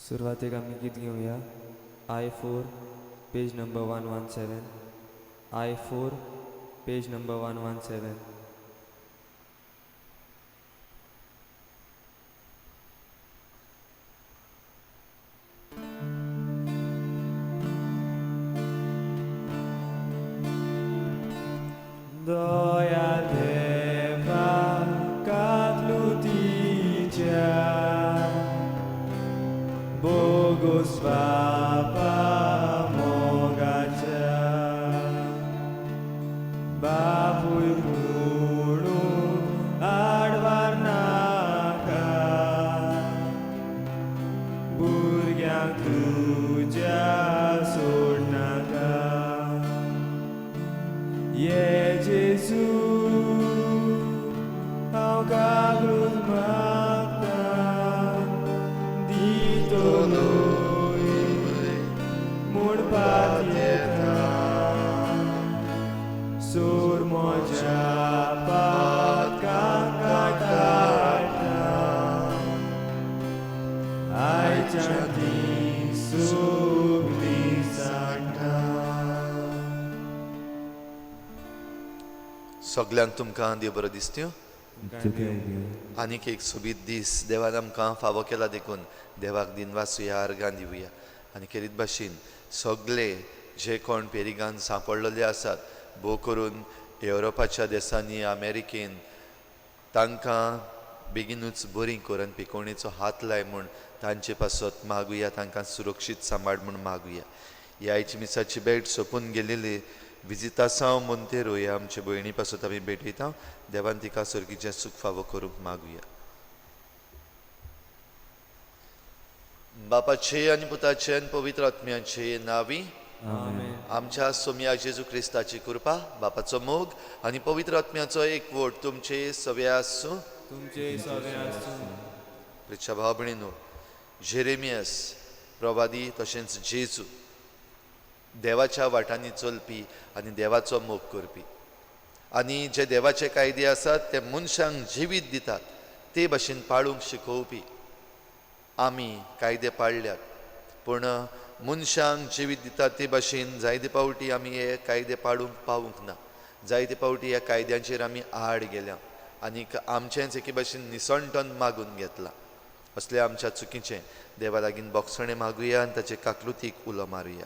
सुरुवातीक आमी गीत घेवया I4 page number 117. I4 page number 117. Doia deva katlutia Bogosłapa mogacia Bapuj kulu adwarnaka Burgyak tuja sodnaka Ye Jesu ao cruz magna dito noi mur patieta sur moja pat kakata ai chanti subli sakta. सगळ्यांक तुमकां देव बरो दिसत्यो आनीक एक सोबीत दीस देवान आमकां फावो केला देखून देवाक दिन वाचुया अर्गां दिवया आनी खेरीत भाशेन सगळे जे कोण पेरिगान सांपडलेले आसात भोव करून युरोपाच्या देशांनी अमेरिकेन तांकां बेगीनूच बरी करून पिकोवणेचो हात लाय म्हूण तांचे पासत मागुया तांकां सुरक्षीत सांबाळ म्हूण मागुया. ह्या आयची मिसाची भेट सोंपून गेलेली विजितासांव मोंतेरो ह्या आमचे भयणी पासत आमी भेटयता देवान तिका सर्गीचें सूख फावो करूंक मागुया. बापाचे आनी पुताचे आनी पवित्र आत्म्याचे नांवी आमच्या सोम्या जेजू क्रिस्ताची कृपा बापाचो मोग आनी पवित्र आत्म्याचो एकवट तुमचे सगळ्या आसूं प्रिच्या भाव भयणीनो जेरेमियास प्रवादी तशेंच जेजू देवाच्या वाटांनी चलपी आनी देवाचो मोग करपी आनी जे देवाचे कायदे आसात ते मनशांक जिवीत दितात ते भाशेन पाळूंक शिकोवपी आमी कायदे पाळल्यात पूण मनशांक जिवीत दितात ते भाशेन जायते पावटी आमी हे कायदे पाळूंक पावूंक ना. जायते पावटी ह्या कायद्यांचेर आमी आड गेल्या आनीक आमचेंच एके भाशेन निसणटन मागून घेतलां. असले आमच्या चुकीचें देवा लागीं बोगसणें मागुया आनी ताचे काकलुतीक उलो मारुया.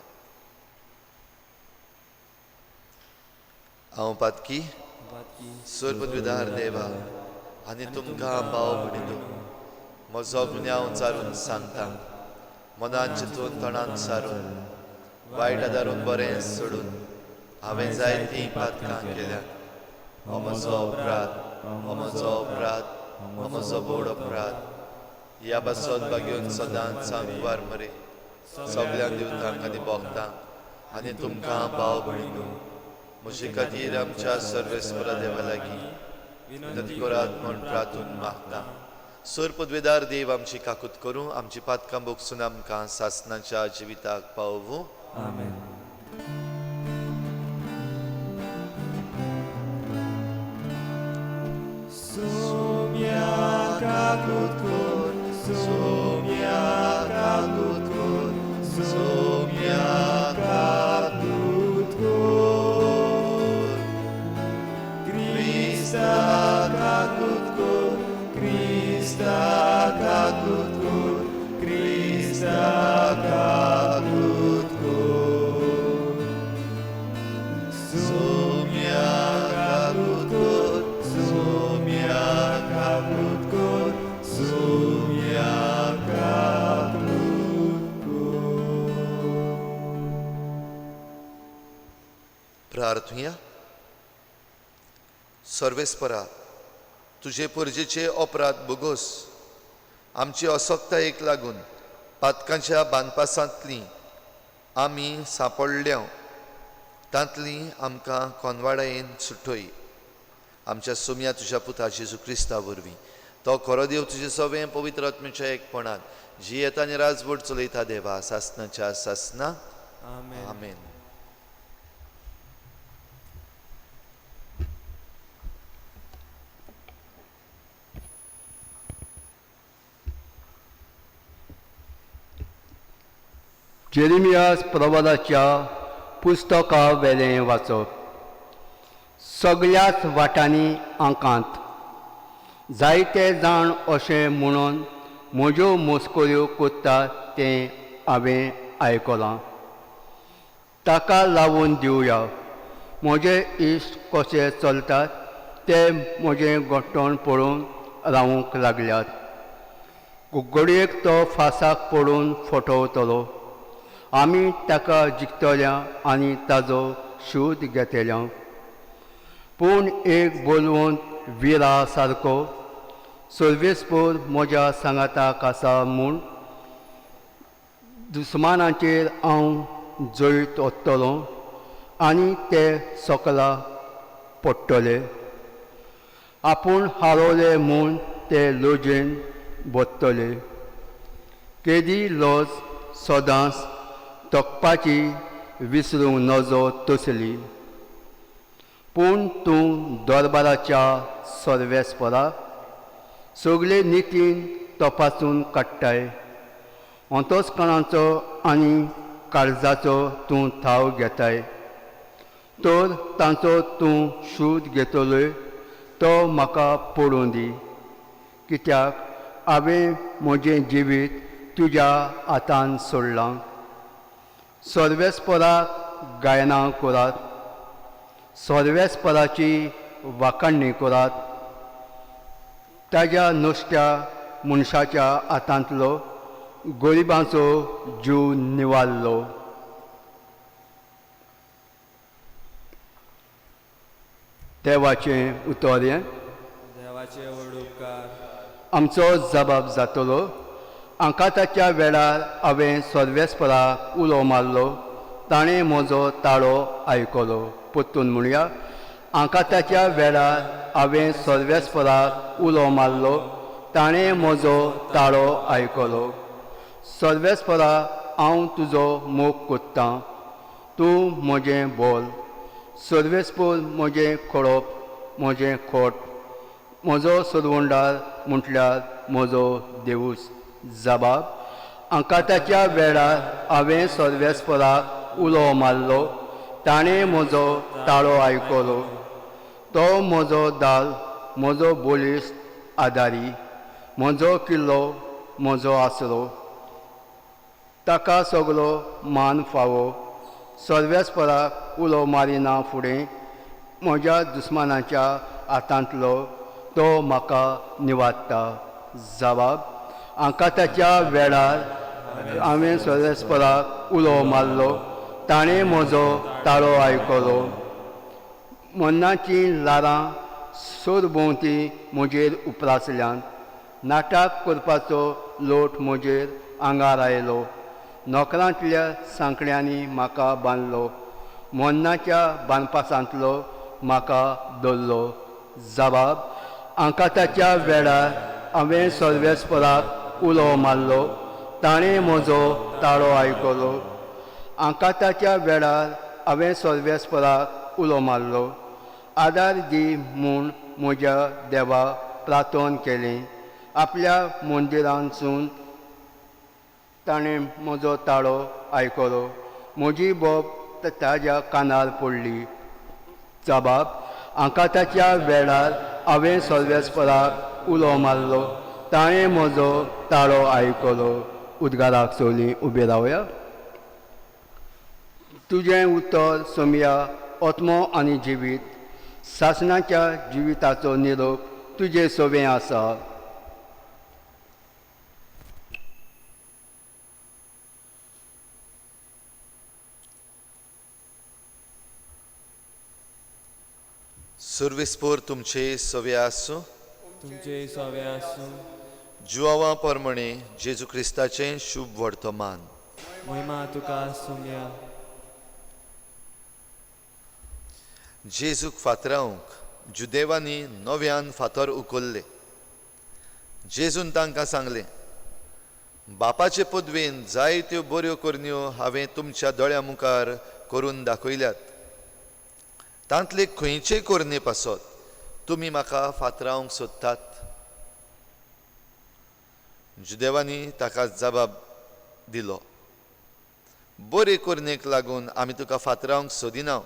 हांव पातकी सुरपदविधार देवा आनी तुमकां भाव भयणीनो म्हजो गुन्यांव चारून सांगता मनांत चिंतून तोंडांत सारून वायट आदारून बरें सोडून हांवें जायतीं पातकां केल्यात. हो म्हजो अपराध हो म्हजो अपराध हो म्हजो बोड अपराध. ह्या पासत बागेवन सदांच सांगवार मरे सगळ्यांक दिवतांक आनी भोगतांक आनी तुमकां भाव भयणीनो म्हजे खातीर आमच्या सर्वेस्परा देवा लागीं विनंती करात म्हूण प्रार्थून मागता. सुर पदवेदार देव आमची काकूत करूं आमची पातकां बोगसून आमकां सासणाच्या जिविताक पावूं. आमेन. सोम्या काकूत कर सोम्या काकूत कर सोम्या काकूत कर क्रिस्ता काकूत कर क्रिस्ता काकूत कर क्रिस्ता काकूत कर सोम्या काकूत कर सोम्या काकूत कर सोम्या काकूत कर. प्रार्थुया. सर्वेस्परा तुजे पुर्जेचे अपराध बोगोस आमची असक्तायेक लागून पातकांच्या बांदपासांतली आमी सांपडल्या तांतली आमकां कोनवाडायेन सुटोय. आमच्या सोम्या तुज्या पुता जेजू क्रिस्ता वरवीं तो खरो देव तुजे सगळें पवित्र आत्म्याच्या एकपणान जी येता आनी राजवट चलयता देवा सासनाच्या सासना. आमेन. जेरेमियास प्रवादाच्या पुस्तका वेलें वाचप. सगळ्याच वाटांनी आंकांत जायते जाण अशें म्हणून म्हज्यो मस्कऱ्यो कोत्तात तें हांवें आयकलां. ताका लावून दिवया. म्हजे इश्ट कशे चलतात ते म्हजें गोठण पळोवन रावूंक लागल्यात. घडयेक तो फासाक पडून फटवतलो. आमी ताका जिखतल्या आनी ताजो शोध घेतल्या. पूण एक बोलवंत विरा सारको सर्वेस्पर म्हज्या सांगाताक आसा म्हूण दुस्मानाचेर हांव जैत वतलों आनी ते सकला पडटले. आपूण हारोले म्हूण ते लोजयेन बदतले. केदी लज सदांच तोखपाची विसरूंक नजो तसली. पूण तूं दरबाराच्या सर्वेस्पराक सगळे नितीन तपासून काडटाय. अंतस्करणाचो आनी काळजाचो तूं ठाव घेताय. तर तांचो तूं शोध घेतलोय तो म्हाका पडूं दी. कित्याक हांवें म्हजें जिवीत तुज्या हातांत सोडलां. सर्वेस्पराक गायनां करात. सर्वेस्पराची वाखाणणी करात. ताज्या नुस्त्या मनशाच्या हातांतलो गरिबांचो जीव निवारलो. देवाचें उतर हें. देवाचे व्हड उपकार. आमचो जबाब जातलो. आंकाताच्या वेळार हांवें सर्वेस्पराक उलो मारलो. ताणें म्हजो ताळो आयकलो. परतून म्हणया. आंकाताच्या वेळार हांवें सर्वेस्पराक उलो मारलो. ताणें म्हजो ताळो आयकलो. सर्वेस्परा हांव तुजो मोग कोत्तां. तूं म्हजें बोल. सर्वेस्पर म्हजें खडप, म्हजें खोट. म्हजो सुरवंडार म्हटल्यार म्हजो देवूस. जबाब. आंकाताच्या वेळार हांवें सर्वेस्पराक उलो मारलो. ताणें म्हजो ताळो आयकलो. तो म्हजो दाल, म्हजो बोलिस्त आदारी, म्हजो किल्लो, म्हजो आसरो. ताका सगळो मान फावो. सर्वेस्पराक उलो मारिना फुडें म्हज्या दुस्मानाच्या हातांतलो तो म्हाका निवाडटा. जबाब. आंकाताच्या वेळार हांवें सर्वेस्पराक उलो मारलो. ताणें म्हजो ताळो आयकलो. मन्नाचीं लारां सरभोंवती म्हजेर उपरासल्यान. नाटक करपाचो लोट म्हजेर आंगार आयलो. नोकरांतल्या सांकड्यांनी म्हाका बांदलो. मन्नाच्या बांदपासांतलो म्हाका धरलो. जबाब. आंकाताच्या वेळार हांवें सर्वेस्पराक उलो मारलो. ताणें म्हजो ताळो आयकलो. आंकाताच्या वेळार हांवें सर्वेस्पराक उलो मारलो. आदार दी म्हूण म्हज्या देवा प्रार्थना केली. आपल्या मंदिरांतसून ताणें म्हजो ताळो आयकलो. म्हजी बोब ताज्या कानार पडली. जबाब. आंकाताच्या वेळार हांवें सर्वेस्पराक उलो मारलो. ताणें म्हजो ताळो आयकलो. उद्गाराक सवलीं उबे रावया. तुजें उतर सोमया आत्मो आनी जिवीत. सासणाच्या जिविताचो निरोप तुजे सोबें आसा. सर्वेस्पर तुमचे सवे आसूं. तुमचे सवे आसूं. जुवांवा परमणे जेजू क्रिस्ताचें शुभ वर्तमान. महिमा तुका सोम्या. जेजूक फातरावंक जुदेवांनी नव्यान फातर उखल्ले. जेजून तांकां सांगलें, बापाचे पदवेन जायत्यो बऱ्यो करण्यो हांवें तुमच्या दोळ्या मुखार करून दाखयल्यात. तांतले खंयचेय करणे पासत तुमी म्हाका फातरावंक सोदतात. जुदेवांनी ताका जबाब दिलो, बरे करनेक लागून आमी तुका फातरावंक सोदिना,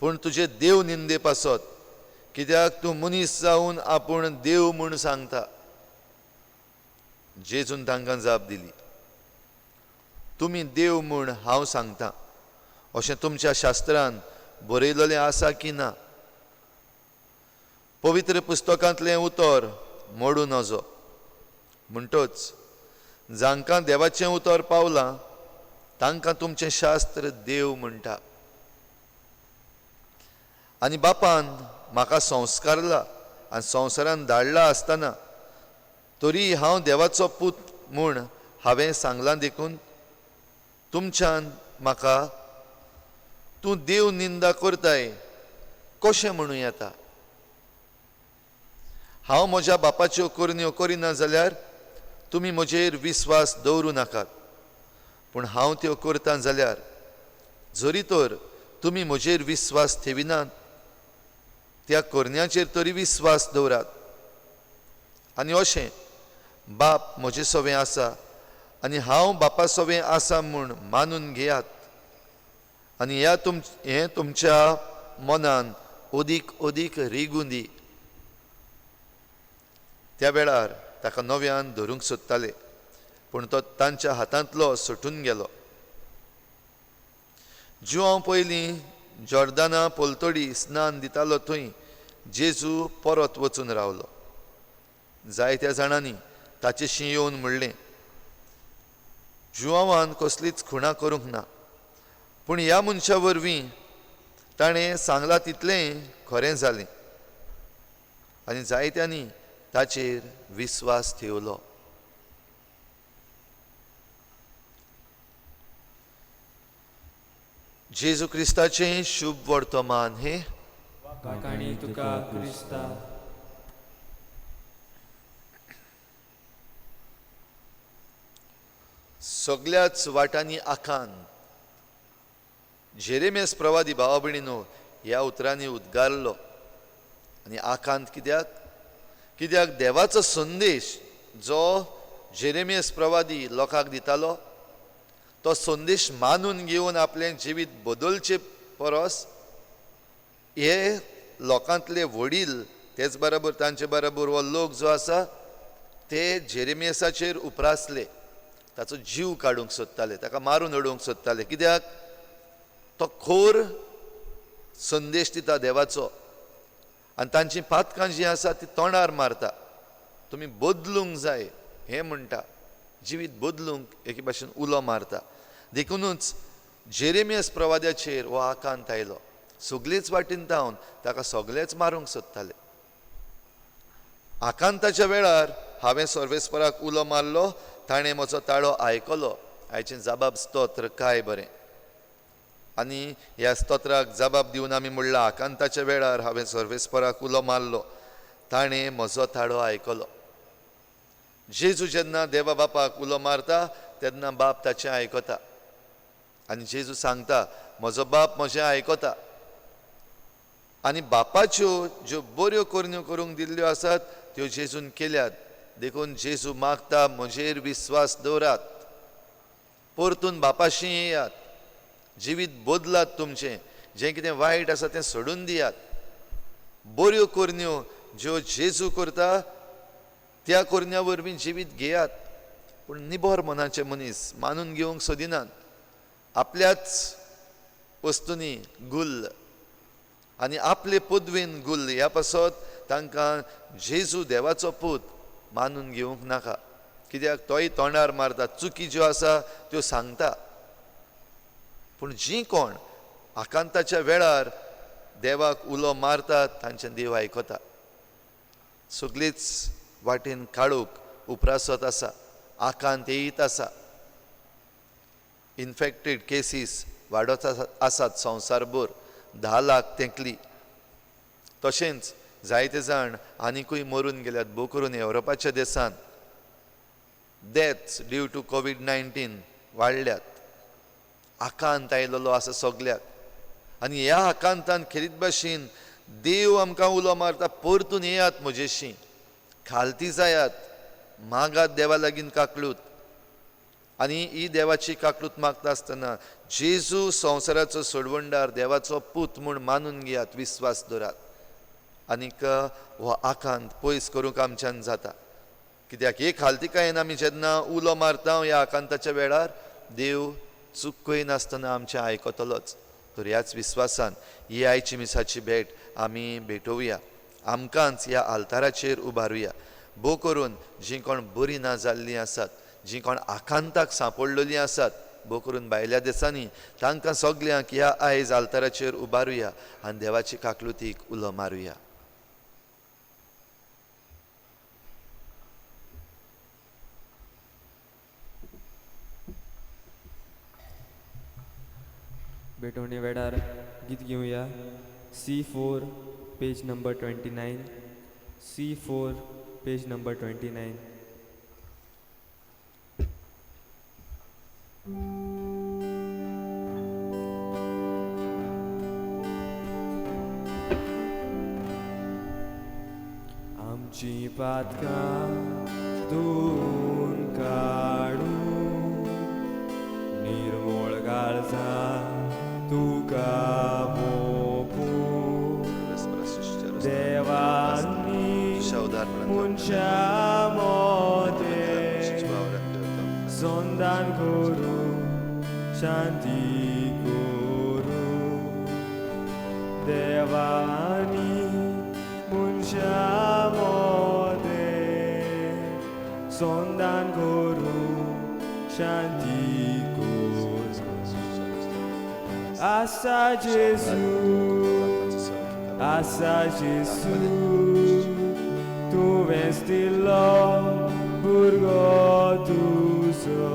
पूण तुजे देव निंदे पासत, कित्याक तूं मनीस जावन आपूण देव म्हूण सांगता. जेजून तांकां जाप दिली, तुमी देव म्हूण हांव सांगतां, अशें तुमच्या शास्त्रांत बरयलेलें आसा की ना? पवित्र पुस्तकांतलें उतर मोडूं नजो. म्हणटच जांकां देवाचें उतर पावलां तांकां तुमचें शास्त्र देव म्हणटा. आनी बापान म्हाका संस्कारला आनी संवसारांत धाडला आसतना तरी हांव देवाचो पूत म्हूण हांवें सांगलां देखून तुमच्यान म्हाका तूं देव निंदा करताय कशें म्हणूं येता? हांव म्हज्या बापाच्यो करण्यो करिना जाल्यार तुमी म्हजेर विस्वास दवरूं नाकात, पूण हांव त्यो करतां जाल्यार जरी तर तुमी म्हजेर विस्वास थेविनात, त्या करण्याचेर तरी विस्वास दवरात. आनी अशें बाप म्हजे सोबें आसा आनी हांव बापा सोबें आसा म्हूण मानून घेयात. आनी हें तुमच्या मनान ओदीक ओदीक रिगूं दी. त्या वेळार ताका नव्यान धरूंक सोदताले, पूण तो तांच्या हातांतलो सुटून गेलो. जुवांव पयलीं जॉर्दाना पोलतडी स्नान दितालो थंय जेजू परत वचून रावलो. जायत्या जाणांनी ताचेशी येवन म्हणलें, जुवांवान कसलीच खुणां करूंक ना, पूण ह्या मनशा वरवीं ताणें सांगलां तितलें खरें जालें. आनी जायत्यांनी ताचेर विस्वास ठेवलो. जेजू क्रिस्ताचें शुभ वर्तमान हे काकाणी तुका क्रिस्ता. सगळ्याच वाटांनी आखांत जेरेमेस प्रवादी भावा भयणीनो ह्या उतरांनी उद्गारलो. आनी आखांत कित्याक देवाचो संदेश जो जेरेमेस प्रवादी लोकांक दितालो तो संदेश मानून घेवन आपलें जिवीत बदलचे परस हे लोकांतले वडील तेच बरोबर तांचे बरोबर हो लोक जो आसा ते जेरेमेसाचेर उपरासले, ताचो जीव काडूंक सोदताले, ताका मारून उडोवंक सोदताले. कित्याक तो खोर संदेश दिता देवाचो आनी तांची पातकां जीं आसा ती तोंडार मारता. तुमी बदलूंक जाय हें म्हणटा, जिवीत बदलूंक एके भाशेन उलो मारता. देखूनच जेरेमियास प्रवाद्याचेर हो आकांत आयलो. सगळीच वाटेन धांवन ताका सगळेच मारूंक सोदताले. आकांताच्या वेळार हांवें सर्वेस्पराक उलो मारलो, ताणें म्हजो ताळो आयकलो. आयचें जबाब स्तोत्र काय बरें. आनी ह्या स्तोत्राक जबाब दिवन आमी म्हणलां, आकांताच्या वेळार हांवें सर्वेस्पराक उलो मारलो, ताणें म्हजो ताळो आयकलो. जेजू जेन्ना देवा बापाक उलो मारता तेन्ना बाप ताचें आयकता. आनी जेजू सांगता, म्हजो बाप म्हजें आयकता. आनी बापाच्यो ज्यो बऱ्यो करण्यो करूंक दिल्ल्यो आसात त्यो जेजून केल्यात. देखून जेजू मागता, म्हजेर विस्वास दवरात, परतून बापाशी येयात, जिवीत बदलात तुमचें, जें कितें वायट आसा तें सोडून दियात. बऱ्यो करण्यो ज्यो जेजू करता त्या करण्या वरवीं जिवीत घेयात. पूण निबोर मनाचे मनीस मानून घेवंक सोदिनात. आपल्याच वस्तूंनी गुल्ल आनी आपले पदवेन गुल्ल ह्या पासत तांकां जेजू देवाचो पूत मानून घेवंक नाका. कित्याक तोय तोंडार मारता, चुकी ज्यो आसा त्यो सांगता. पूण जीं कोण आकांताच्या वेळार देवाक उलो मारतात तांचें देव आयकता. सगळीच वाटेन काळोख उपरासत आसा, आकांत येयत आसा, इन्फेक्टेड केसीस वाडत आसात संवसारभर, 10 लाख तेंकली. तशेंच जायते जाण आनिकूय मरून गेल्यात. भोव करून युरोपाच्या देशांत डेथ्स ड्यू टू COVID-19 वाडल्यात. आकांत आयिल्लो आसा सगल्याक. आनी ह्या आकांतान खेरीत भाशेन देव आमकां उलो मारता, परतून येयात म्हजेशी, खालती जायात, मागात देवा लागीं काकळूत. आनी ही देवाची काकलूत मागता आसतना जेजू संवसाराचो सोडवणदार देवाचो पूत म्हूण मानून घेयात, विस्वास दवरात आनीक हो आकांत पयस करूंक आमच्यान जाता. कित्याक एक हालतिकायेन आमी जेन्ना उलो मारता ह्या आकांताच्या वेळार देव चुकय नासतना आमचें आयकतलोच. तर ह्याच विस्वासान ही आयची मिसाची भेट आमी भेटोवया, आमकांच ह्या आल्ताराचेर उबारुया. भोव करून जीं कोण बरीं ना जाल्लीं आसात, जीं कोण आकांताक सांपडलेलीं आसात, भोव करून भायल्या देशांनी, तांकां सगल्यांक ह्या आयज आल्ताराचेर उबारुया आनी देवाची काकलुतीक उलो मारुया. भेटवणे वेळार गीत घेवया. C4 page number 29. C4 page number 29. आमची पातकां धुवन काडून निर्मळ काळजां तुका भोगून देवानी मनशा मोदें संदान करूं शांती करूं. देवानी मनशा मोदें संदान करूं शांती करूं. Asa Jesus, asa Jesus, tu vestilo burgo tu so.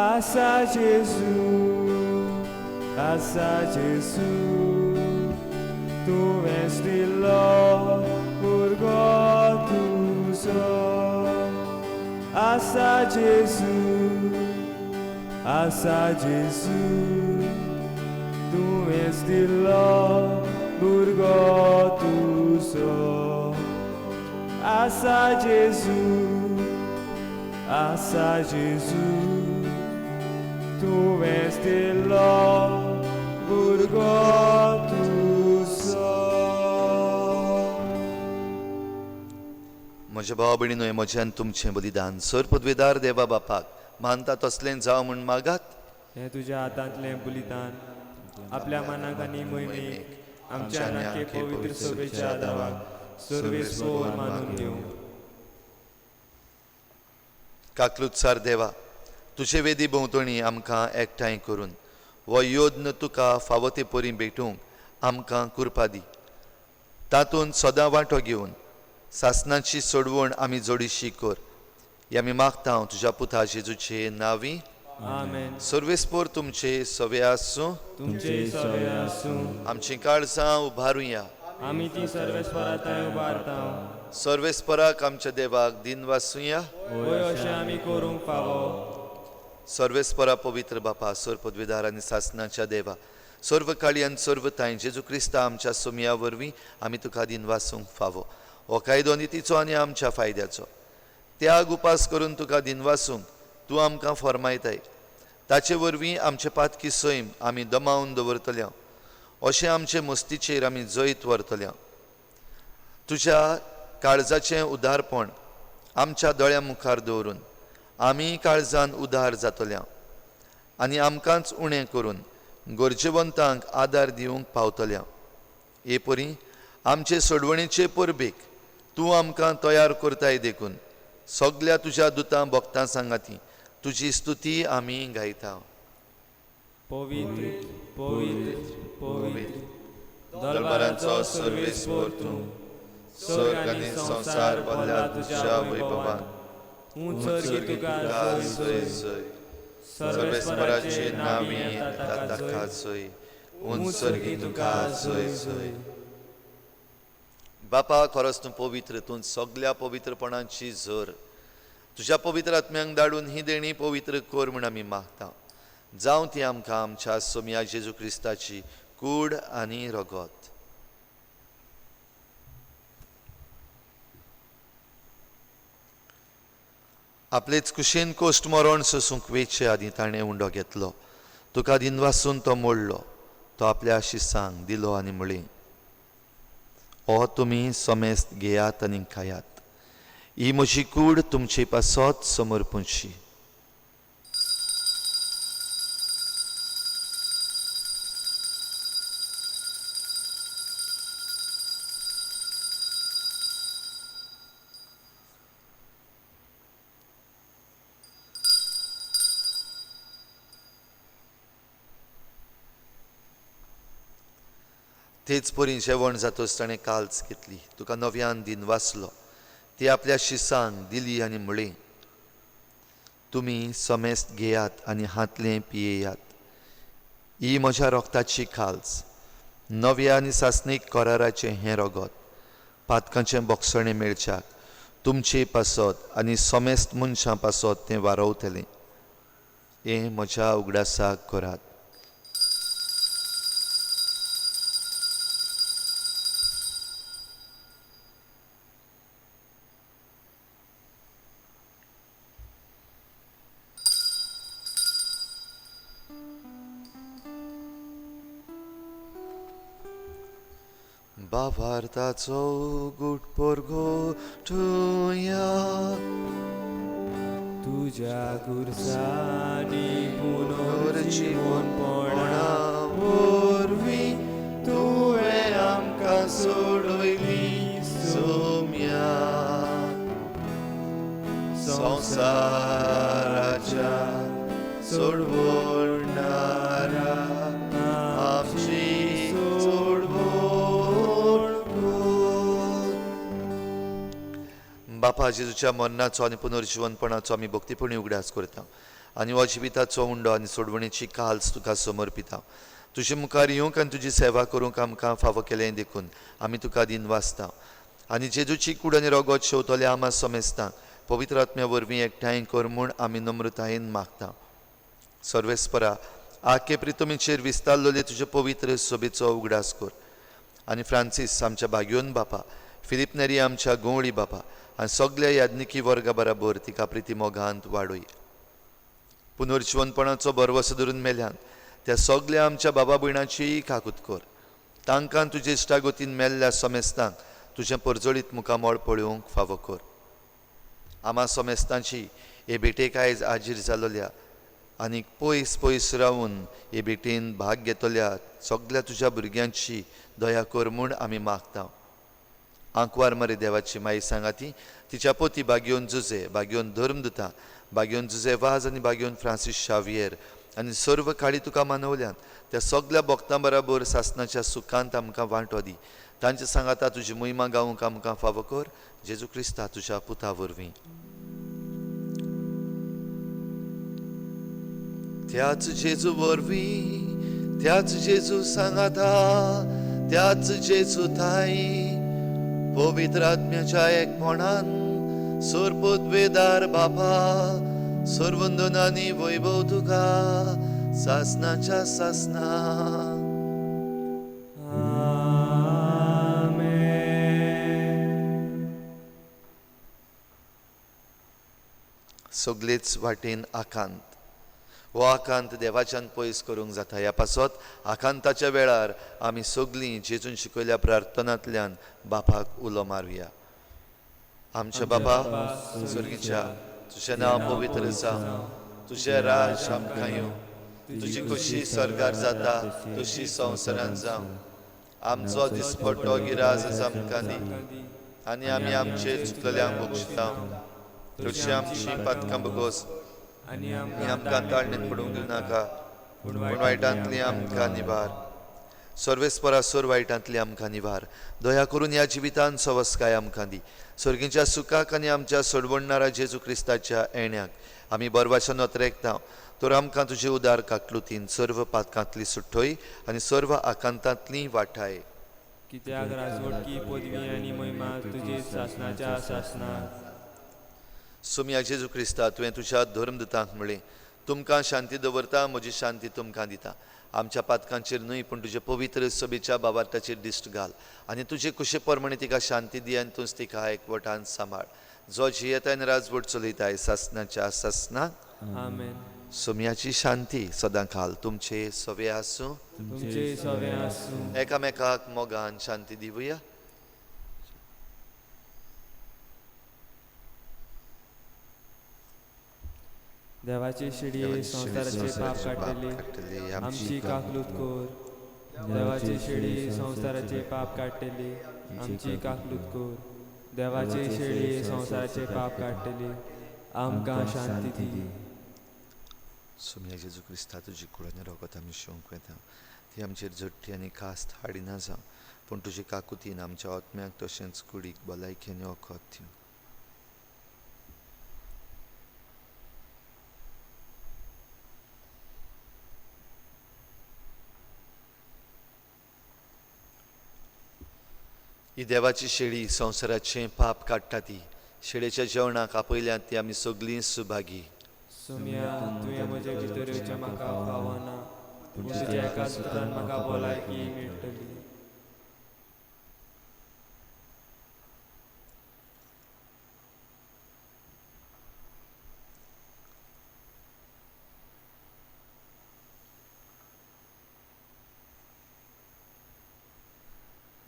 Asa Jesus, tu vestilo burgo tu so. Asa Jesus, tu vestilo burgo tu so. Asa Jesus, tu vestilo burgo tu so. म्हज्या भाव भयणीनो, हे म्हज्यान तुमचें बलिदान सर पदवेदार देवा बापाक मानता तसलें जावं म्हूण मागात. हे तुझ्या हातांतलें बलिदान आपल्या मनाक आनी मोहिमेक आमच्या नाके पवित्र सभेच्या आदाराक सर्वेस्वर मानून घेवं. काकलुतसार देवा, तुजे वेदी भोंवतणी आमकां एकठांय करून हो योद्न तुका फावो ते परी भेटूंक आमकां कृपा दी. तातूंत सदां वांटो घेवन सासणाची सोडवण आमी जोडीशी कर. हे आमी मागता तुज्या पुता जेजूचे नांवी. आमेन. सर्वेस्पोर तुमचे सवे आसूं. तुमचे सवे आसूं. आमची काळजां उबारुया. आमी ती सर्वेस्पराताय उबारता. सर्वेस्पराक आमच्या देवाक दिन वासुया. होय, अशें आमी करूंक फावो. सर्वेस्परा पवित्र बापा, सर पदवीदार आनी सासणाच्या देवा, सर्व काळी आनी सर्व ताय जेजू क्रिस्ता आमच्या सोमया वरवीं आमी तुका दिन वासूंक फावो. हो कायदो नितीचो आनी आमच्या फायद्याचो. त्याग उपास करून तुका दिन वासूंक तूं आमकां फरमायताय. ताचे वरवीं आमचे पातकी सैम आमी दमावन दवरतल्या. अशें आमचे मस्तीचेर आमी जैत व्हरतल्या. तुज्या काळजाचें उदारपण आमच्या दोळ्यां मुखार दवरून आमी काळजान उदार जातल्या आनी आमकांच उणें करून गरजेवंतांक आदार दिवंक पावतल्या. हे परी आमचे सोडवणेचे परबेक तूं आमकां तयार करताय देखून सगल्या तुज्या दुतां भक्तां सांगाती तुजी स्तुती आमी गायता. पवित्र पवित्र पवित्र दरबाराचो सर्वेस्पोर तूं, स्वर्ग आनी संवसार भरला तुज्या वैभवान. उंचरगी तुका जय जय. सर्वेस्पराचे नांवी ताका जय. उंचरगी तुका जय जय. बापा, खरोच तूं पवित्र. तूं सगल्या पवित्रपणाची झर तुज्या पवित्र आत्म्यांक धाडून ही देणी पवित्र कर म्हूण आमी मागता. जावं ती आमकां आमच्या सोमया जेजू क्रिस्ताची कूड आनी रगत. आपलेच कुशेन कोश्ट मरोण सोसूंक वेचे आदी ताणें उंडो घेतलो. तुका दिनवासून तो मोडलो. तो आपल्या शिसांक दिलो आनी म्हळें, हो तुमी सोमेस्त घेयात आनी खायात. ही म्हजी कूड तुमचे पासत समर्पूंची. तेच परी जेवण जातोच ताणें काल्च घेतली. तुका नव्यान दिन वाचलो. ती आपल्या शिसांक दिली आनी म्हळें, तुमी समेस्त घेयात आनी हातलें पियेयात. ही म्हज्या रोगताची खाल्स, नव्या आनी सासणीक कराराचें हें रगत. पातकांचें बोगसणें मेळच्याक तुमचे पासत आनी समेस्त मनशां पासत तें वारवतलें. हें म्हज्या उगडासाक करात. बावार्थाचो गूट पोरगो ठुया. तुझ्या गुरसानी पुनर्जीवनपणा वरवीं तुवें आमकां सोडयली सोम्या. संवसाराच्या सोडवणारा आमची बापा जेजूच्या मरणाचो आनी पुनर्जीवनपणाचो आमी भक्तीपणी उगडास करता आनी हो जिविताचो उंडो आनी सोडवणेची काल्स तुका समर्पिता. तुजे मुखार येवंक आनी तुजी सेवा करूंक आमकां फावो केलें देखून आमी तुका दिन वाचता. आनी जेजूची कूड आनी रगत शेवतले आमा समेस्तांक पवित्र आत्म्या वरवीं एकठांय कर म्हूण आमी नम्रतायेन मागता. सर्वेस्परा आखे प्रितमीचेर विस्तारलोले तुजे पवित्र सोबेचो उगडास कर. आनी फ्रांसीस आमच्या भाग्योन बापा, फिलिप नेरी आमच्या गोवळी बापा आनी सगळ्या याज्ञिकी वर्गा बराबर तिका प्रिती मोगांत वाडोय. पुनर्जीवनपणाचो बरवसो धरून मेल्यान त्या सगळ्या आमच्या बाबा भयणांची काकूत कर. तांकां तुजे इश्टागोतीन मेल्ल्या समेस्तांक तुजें परजळीत मुखामोळ पळोवंक फावो कर. आमा समेस्तांची हे भेटेक आयज हाजीर जालोल्या आनी पयस पयस रावून हे भेटेन भाग घेतल्या सगळ्या तुज्या भुरग्यांची दया कर म्हूण आमी मागता. आंकवार मरे देवाची माई सांगाती तिच्या पोती बागयोन जुजे, बागयोन धर्मदुता, बागयोन जुजे वाज आनी बागयोन फ्रांसीस शावियर आनी सर्व काळी तुका मानवल्यान त्या सगळ्या भक्तां बराबर सासणाच्या सुखांत आमकां वांटो दी. तांचे सांगाता तुजी मोहिमा गावूंक आमकां फावो कर. जेजू क्रिस्ता तुज्या पुता वरवीं. त्याच जेजू वरवीं, त्याच जेजू सांगाता, त्याच जेजू थाई पवित्र आत्म्याच्या एकपणान सोरपोतवेदार बापा सर्वंदनानी वैभव तुका सासणाच्या सासना. सगळेच वाटेन आकांत. हो आकांत देवाच्यान पयस करूंक जाता. ह्या पासत आकांताच्या वेळार आमी सगळीं जेजून शिकयल्या प्रार्थनांतल्यान बापाक उलो मारुया. आमच्या बाबा स्वर्गीच्या, तुजें नांव पवित्र जावं, तुजें राज आमकां येवं, तुजी खुशी स्वर्गार जाता तशी संवसारांत जावं. आमचो दिसपट्टो गिराज आमकां दी आनी आमी आमचे चुकलेल्यांक बक्षिता. तुजी आमची पातकां बगोस आनी आमकां ताळणेंत पडूंक दिवनाका, पूण वायटांतली आमकां निवार. सर्वेस्परा सोर वायटांतली आमकां निवार. दया करून ह्या जिवितान सवस्काय आमकां दी. सर्गीच्या सुखाक आनी आमच्या सोडवणणारा जेजू क्रिस्ताच्या येण्याक आमी बरवाशान वतरेकता. तर आमकां तुजे उदार काकलुतीन सर्व पातकांतली सुट्टोय आनी सर्व आकांतांतली वाटाय. कित्याक राजवटकी पदवी आनी महिमा तुजे शासनाच्या शासनाक. सुम्या जेजू क्रिस्ता तुवें तुज्या धर्मदुतांक म्हळें, तुमकां शांती दवरता, म्हजी शांती तुमकां दिता. आमच्या पातकांचेर न्हय पूण तुजे पवित्र सभेच्या बाबाताचेर दिश्ट घाल आनी तुजे कुशे परमणे तिका शांती दी आनी तूंच तिका एकवटान सांबाळ जो जियेता आनी राजवट चलयताय सासनाच्या सासनाक आमेन. सोम्याची शांती सदां खाल तुमचे सवे आसूं तुमचे सवे आसूं. एकामेकाक मोगान शांती दिवया. देवाची शिडी संसाराचे पाप काडटली आमची काकलूत कोर. देवाची शिडी संसाराचे पाप काडटली आमची काकलूत कोर. देवाची शिडी संसाराचे पाप काडटली आमकां शांती दी. सोम्या जेजू क्रिस्ता तुजी कुळाने रोगत आमी शिवंक येता ती आमचेर झडटी आनी कास्त हाडिना जावं पूण तुजी काकुतीन आमच्या आत्म्याक तशेंच कुडीक भलायकेन वखद दिवं. ही देवाची शेळी संवसाराचें पाप काडटा ती शेळेच्या जेवणाक आपयल्यांत ती आमी सगळीं सुभागी. सोम्या तुवें म्हजे भितर येवचें म्हाका फावना पूण तुज्या एका सुत्रान म्हाका भलायकी मेळटली.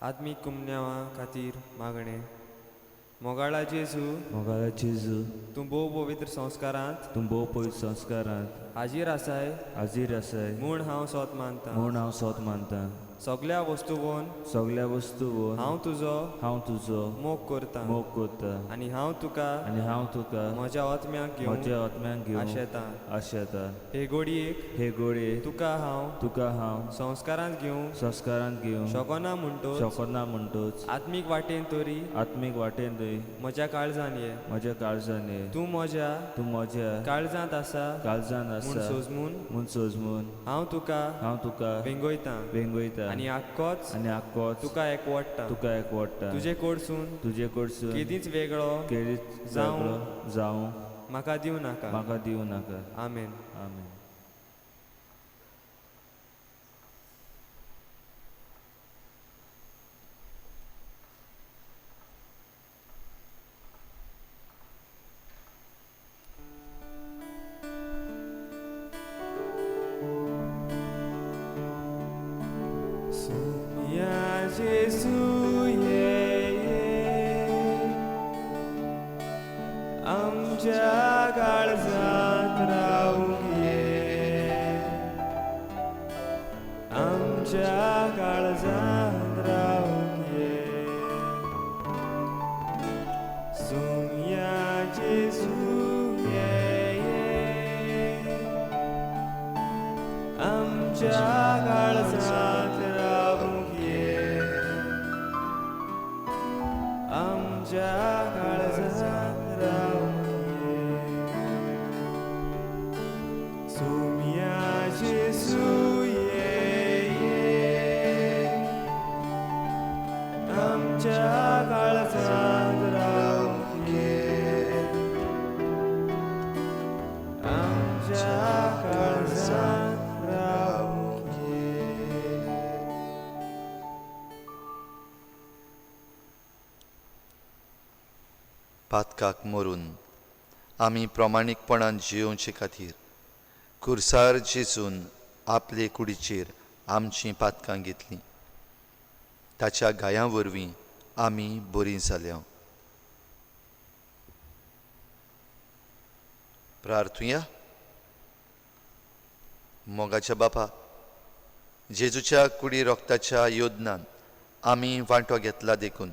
आत्मीक कुमन्यावां खातीर मागणें. मोगाळा जेजू मोगाला जेजू तूं भोव पवित्र संस्कारांत तूं भोव पवित्र संस्कारांत हाजीर आसाय हाजीर आसाय म्हूण हांव सोत मानतां. म्हूण हांव सोत मानतां. सगळ्या वस्तूवन सगळ्या वस्तूवर हांव तुजो मोग करतां मोग करता आनी हांव तुका म्हज्या आत्म्याक घेवन म्हज्या आत्म्याक घेवन आशेतां. आशेता. हे घडयेक हे गोडे तुका हांव संस्कारांत घेवन शोगोना म्हणटो शोकोना म्हणटोच आत्मीक वाटेन तरी आत्मीक वाटेन थंय म्हज्या काळजान ये. म्हज्या काळजान ये. तूं म्हज्या काळजांत आसा काळजान म्हूण आसा सोजमून सोजमून हांव तुका वेंगोयता आनी आक्कोच तुका एकवडटा. तुजे कडसून केदींच वेगळो जावं म्हाका दिवं नाका. आमेन. आमेन. जेजू ये आमच्या काळजांत रावूंक ये. आमच्या काळजांत रावूंक ये. सोम्या जेजू ये आमच्या काळजांत रावूंक ये. आमच्या काळजांत रावूंक ये. सोम्या जेजू ये आमच्या काळजांत रावूंक ये. आमच्या काळजांत रावूंक ये. पातकाक मरून आमी प्रामाणीकपणान जियोवचे खातीर खुर्सार जेजून आपले कुडीचेर आमचीं पातकां घेतलीं. ताच्या गायां वरवीं आमी बरीं जाल्या. प्रार्थुया. मोगाच्या बापा, जेजूच्या कुडी रोगताच्या योजनान आमी वांटो घेतला देखून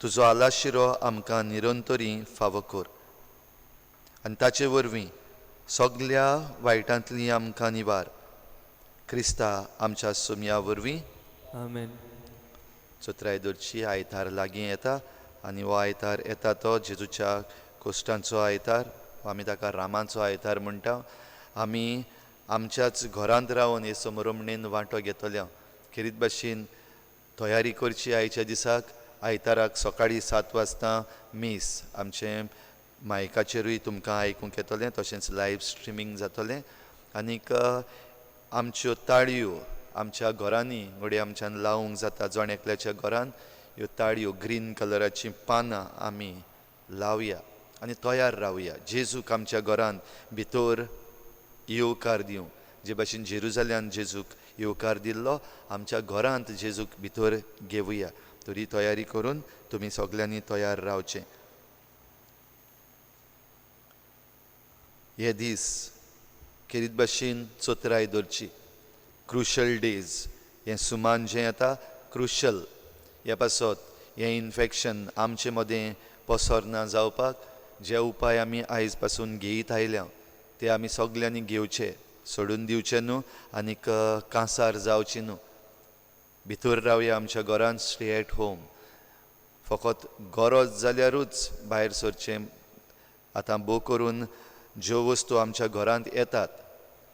तुजो आलाशिरो आमकां निरंतरी फावो कर आनी ताचे वरवीं सगल्या वायटांतली आमकां निवार. क्रिस्ता आमच्या सोम्या वरवीं. आमेन. चोत्रायदोरची आयतार लागीं येता आनी हो आयतार येता तो जेजूच्या कोश्टांचो आयतार. आमी ताका रामाचो आयतार म्हणटा. आमी आमच्याच घरांत रावन हे समरमणेन वांटो घेतल्या. खेरीत भाशेन तयारी करची आयच्या दिसाक आयताराक सकाळीं 7 वाजता मीस आमचें मायकाचेरूय तुमकां आयकूंक येतलें. तशेंच लायव्ह स्ट्रिमींग जातलें. आनीक आमच्यो ताळयो आमच्या घरांनी घोडी आमच्यान लावंक जाता. जण एकल्याच्या घरान ह्यो ताळयो ग्रीन कलराची पानां आमी लावया आनी तयार रावया. जेजूक आमच्या घरांत भितर येवकार दिवं. जे भाशेन जेरुजाल्यान जेजूक येवकार दिल्लो आमच्या घरांत जेजूक भितर घेवया. तरी तयारी करून तुमी सगल्यांनी तयार रावचें. हे दीस खेरीत भाशेन चोतराय दवरची. क्रुशल डेज हें सुमान जें येता क्रुशल ह्या पासत हें इन्फेक्शन आमचे मदें पसरना जावपाक जे उपाय आमी आयज पासून घेयत आयल्या ते आमी सगल्यांनी घेवचे. सोडून दिवचे न्हू आनीक कांसार जावची न्हू. भितर रावया आमच्या घरांत. Stay at home. फकत गरज जाल्यारूच भायर सरचें. आतां भोव करून ज्यो वस्तू आमच्या घरांत येतात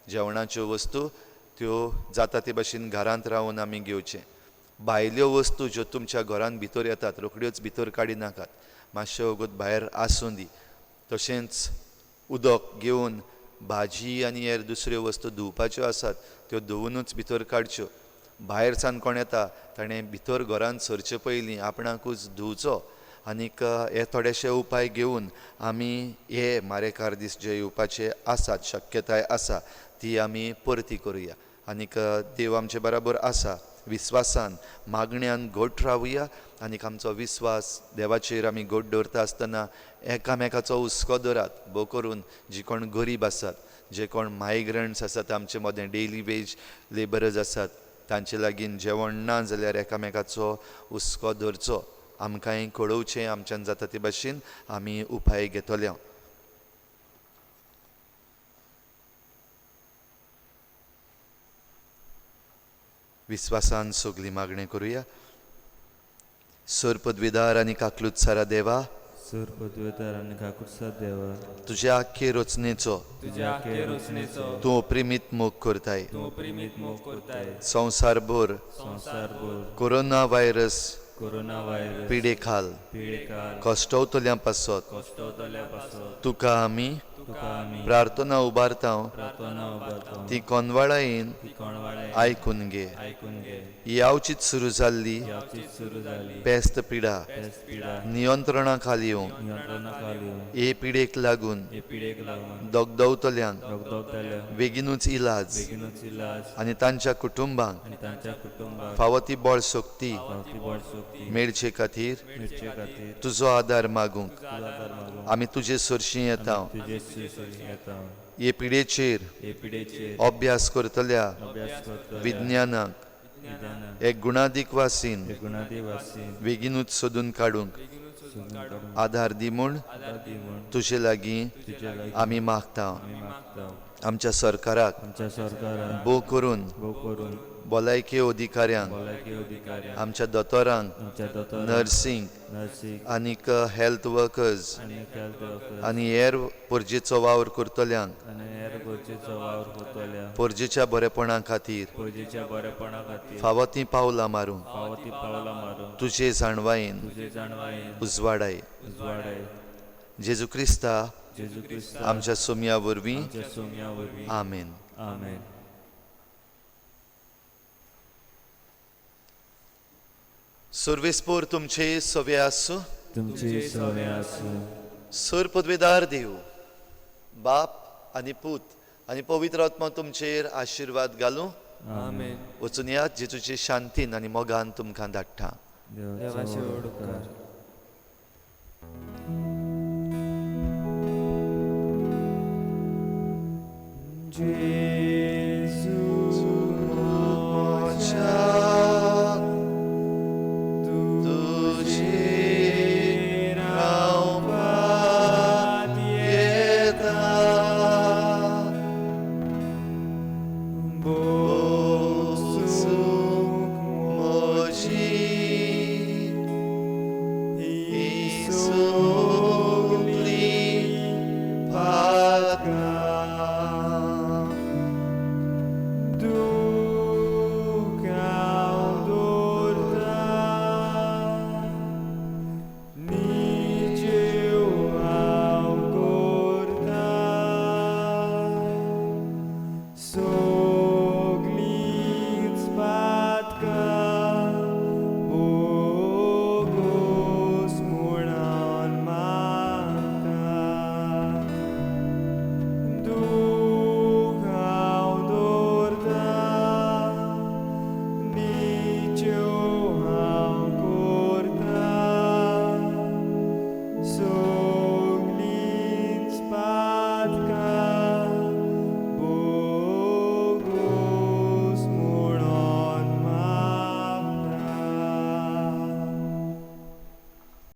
जेवणाच्यो वस्तू त्यो जाता ते भाशेन घरांत रावन आमी घेवचे. भायल्यो वस्तू ज्यो तुमच्या घरांत भितर येतात रोखड्योच भितर काडी नाकात. मातशें वगत भायर आसूं दी. तशेंच उदक घेवन भाजी आनी हेर दुसऱ्यो वस्तू धुवपाच्यो आसात त्यो धुवूनच भितर काडच्यो. भायर सावन कोण येता ताणें भितर घरांत सरचे पयलीं आपणाकूच धुवचो. आनीक हे थोडेशे उपाय घेवन आमी हे मारेकार दीस जे येवपाचे आसात शक्यताय आसा ती आमी परती करुया. आनीक देव आमचे बराबर आसा. विस्वासान मागण्यांत घट रावया आनीक आमचो विस्वास देवाचेर आमी घट दवरता आसतना एकामेकाचो हुस्को धरात. भोव करून जी कोण गरीब आसात जे कोण मायग्रंट्स आसात आमचे मदें डेली वेज लेबरर्स आसात तांचे लागीं जेवण ना जाल्यार एकामेकाचो हुस्को धरचो. आमकांय कळोवचें. आमच्यान जाता ते भाशेन आमी उपाय घेतले. विस्वासान सगली मागणी करुया. सर पदवीदार आनी काकलुतसारा देवा सूर पदवेदार आनी काकुटसा देवा तुज्या आख्खे रचनेचो तुझ्या आख्खे रचनेचो तूं अप्रिमीत मोग करताय. तूं प्रेमीत मोग करताय. संवसारभर संवसारभर कोरोना व्हायरस कोरोना व्हायरस पिडेखाल पिडेकाल कश्टवतल्या पासत कश्टवतल्या पासत तुका आमी तुका आमी प्रार्थना उबारता. प्रार्थना उबारता. ती कोनवाळायेन ती कोणवाळे आयकून घे. आयकून घे. यावचीत सुरू जाल्ली याची सुरू झाली पेस्त पिडा पेस्त पिडा नियंत्रणा खाली येवंक नियंत्रणा खाली हे पिडेक लागून हे पिडेक लागून दोगदवतल्यांक रोगदवतल्या बेगीनूच इलाज बेगीनूच इलाज आनी तांच्या कुटुंबांक आनी तांच्या कुटुंबाक फावो ती बळ शक्ती फावती बळ शक्ती मेळचे खातीर मिरचे खातीर तुजो आदार मागूंक तुझा आदार मागून आमी तुजे सरशीं येता. तुजे सुसरी येता. हे पिडेचेर हे पिडेचेर अभ्यास करतल्या अभ्यास करता विज्ञानाक विज्ञानाक एक गुणादीक वासीन हे गुणादिवासी बेगीनूच सोदून काडूंक सोदून काडून आदार दी म्हूण आदार दी म्हूण तुजे लागीं तुजे लागीं आमी मागता. आमी मागता. आमच्या सरकाराक आमच्या सरकारान भोव करून भोव करून भलायकी अधिकाऱ्यांक भलायकी अधिकाऱ्यांक आमच्या दोतोरांक आमच्या दोतोरांक नर्सिंग नर्सिंग आनीक हेल्थ वर्कर्स आनी हेल्थ वर्कर्स आनी हेर परजेचो वावर करतल्यांक आनी हेर गोरचेचो वावर करतल्या परजेच्या बरेपणा खातीर पयलींच्या बरेपणा खातीर फावो ती पावलां मारूंक पावती पावलां मारून तुजे जाणवायेन तुजे जाणवायेन उजवाडाय. उजवाडाय. जेजू क्रिस्ता जेजू क्रिस्त आमच्या सोम्या वरवीं आमच्या सोम्या वरवीं आमेन. आमेन. सर्वेस्पोर तुमचे सवे आसूं. तुमची सवय आसूं. सर पदवेदार देव बाप आनी पूत आनी पवित्र आत्मा तुमचेर आशिर्वाद घालूं. आमेन. वचून यात जेजूचे शांतीन आनी मोगान तुमकां धाडटा. देवाचे उपकार.